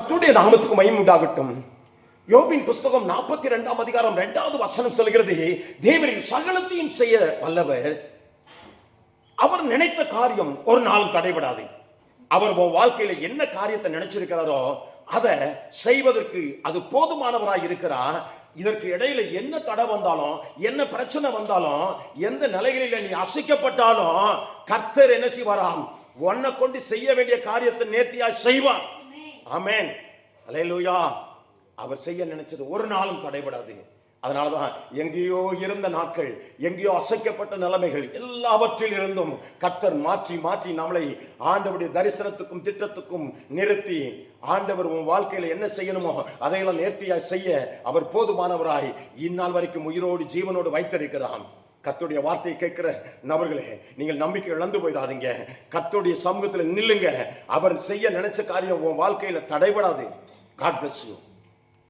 கர்த்தருடைய நாமத்துக்கு மகிமை உண்டாகட்டும். யோபின் புஸ்தகம் 42ஆம் அதிகாரம் 2வது வசனம் சொல்கிறது, தேவரின் சகலத்தையும் செய்ய வல்லவர், அவர் நினைத்த காரியம் ஒரு நாளும் தடைபடாது. அவர் உன் வாழ்க்கையில என்ன காரியத்தை நினைச்சிருக்கிறாரோ அதை செய்வதற்கு அது போதுமானவராய் இருக்கிறார். இதற்கு இடையில என்ன தடை வந்தாலும், என்ன பிரச்சனை வந்தாலும், எந்த நிலைகளில நீ அசைக்கப்பட்டாலும் கர்த்தர் என்ன செய்வாராம்? உன்னை கொண்டு செய்ய வேண்டிய காரியத்தை நேர்த்தியா செய்வார். ஆமென், அல்லேலூயா. அவர் செய்ய நினைச்சது ஒரு நாளும் தடைபடாது. அதனாலதான் எங்கேயோ இருந்த நாட்கள், எங்கேயோ அசைக்கப்பட்ட நிலைமைகள் எல்லாவற்றில் இருந்தும் கர்த்தர் மாற்றி மாற்றி நம்மளை ஆண்டவருடைய தரிசனத்துக்கும் திட்டத்துக்கும் நிறுத்தி, ஆண்டவர் உன் வாழ்க்கையில என்ன செய்யணுமோ அதையெல்லாம் நேர்த்தியா செய்ய அவர் போதுமானவராய் இந்நாள் வரைக்கும் உயிரோடு ஜீவனோடு வைத்திருக்கிறான். கர்த்தருடைய வார்த்தையை கேட்கிற நபர்களே, நீங்கள் நம்பிக்கை இழந்து போயிடாதீங்க. கர்த்தருடைய சமூகத்தில் நில்லுங்க. அவர் செய்ய நினைச்ச காரியம் உன் வாழ்க்கையில தடைபடாது. God bless you.